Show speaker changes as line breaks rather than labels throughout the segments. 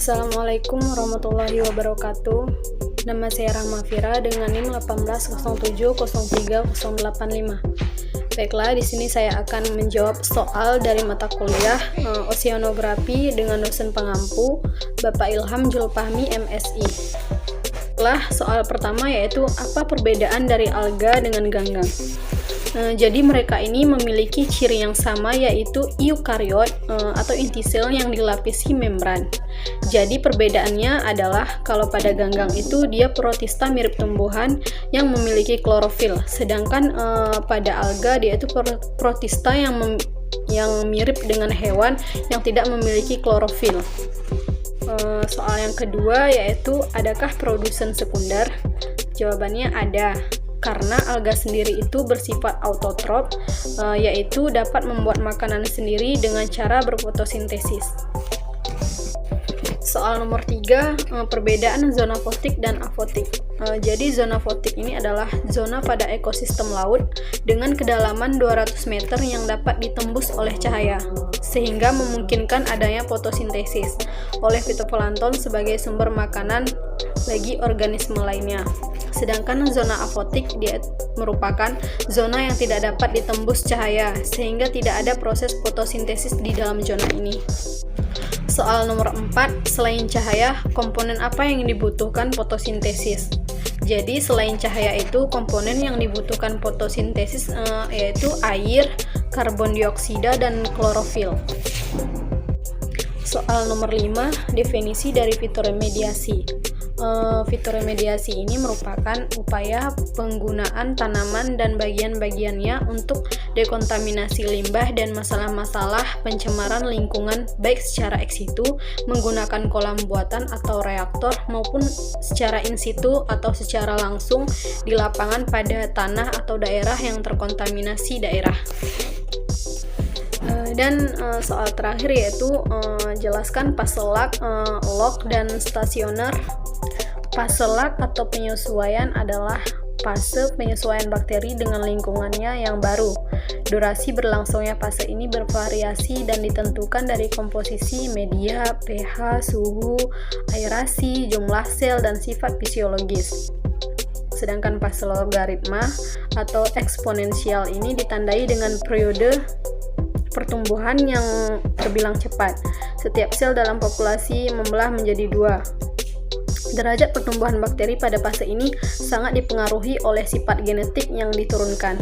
Assalamualaikum warahmatullahi wabarakatuh. Nama saya Rahma Fira dengan NIM 180703085. Baiklah, di sini saya akan menjawab soal dari mata kuliah Oceanografi dengan dosen pengampu Bapak Ilham Julfahmi MSI. Soal pertama yaitu apa perbedaan dari alga dengan ganggang. Jadi mereka ini memiliki ciri yang sama yaitu eukariot atau inti sel yang dilapisi membran. Jadi perbedaannya adalah kalau pada ganggang itu dia protista mirip tumbuhan yang memiliki klorofil, sedangkan pada alga dia itu protista yang mirip dengan hewan yang tidak memiliki klorofil. Soal yang kedua yaitu adakah produsen sekunder? Jawabannya ada. Karena alga sendiri itu bersifat autotrof, yaitu dapat membuat makanan sendiri dengan cara berfotosintesis. Soal nomor 3, perbedaan zona fotik dan afotik. Jadi zona fotik ini adalah zona pada ekosistem laut dengan kedalaman 200 meter yang dapat ditembus oleh cahaya, sehingga memungkinkan adanya fotosintesis oleh fitoplankton sebagai sumber makanan bagi organisme lainnya. Sedangkan zona afotik dia merupakan zona yang tidak dapat ditembus cahaya, sehingga tidak ada proses fotosintesis di dalam zona ini. Soal nomor 4, selain cahaya, komponen apa yang dibutuhkan fotosintesis? Jadi selain cahaya itu, komponen yang dibutuhkan fotosintesis yaitu air, karbon dioksida, dan klorofil. Soal nomor 5, definisi dari fitoremediasi. Fitoremediasi ini merupakan upaya penggunaan tanaman dan bagian-bagiannya untuk dekontaminasi limbah dan masalah-masalah pencemaran lingkungan baik secara ex situ menggunakan kolam buatan atau reaktor maupun secara in situ atau secara langsung di lapangan pada tanah atau daerah yang terkontaminasi daerah. Dan soal terakhir yaitu jelaskan fase lag, log, dan stasioner. Fase lag atau penyesuaian adalah fase penyesuaian bakteri dengan lingkungannya yang baru. Durasi berlangsungnya fase ini bervariasi dan ditentukan dari komposisi media, pH, suhu, aerasi, jumlah sel, dan sifat fisiologis. Sedangkan fase logaritma atau eksponensial ini ditandai dengan periode pertumbuhan yang terbilang cepat. Setiap sel dalam populasi membelah menjadi 2. Derajat pertumbuhan bakteri pada fase ini sangat dipengaruhi oleh sifat genetik yang diturunkan.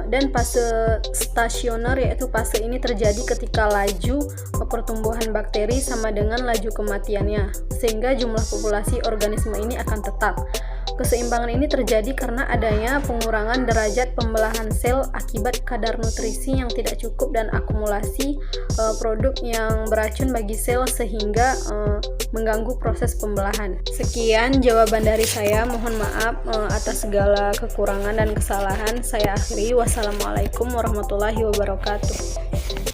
Dan fase stasioner yaitu fase ini terjadi ketika laju pertumbuhan bakteri sama dengan laju kematiannya, sehingga jumlah populasi organisme ini akan tetap. Keseimbangan ini terjadi karena adanya pengurangan derajat pembelahan sel akibat kadar nutrisi yang tidak cukup dan akumulasi produk yang beracun bagi sel sehingga mengganggu proses pembelahan. Sekian jawaban dari saya, mohon maaf atas segala kekurangan dan kesalahan. Saya akhiri, wassalamualaikum warahmatullahi wabarakatuh.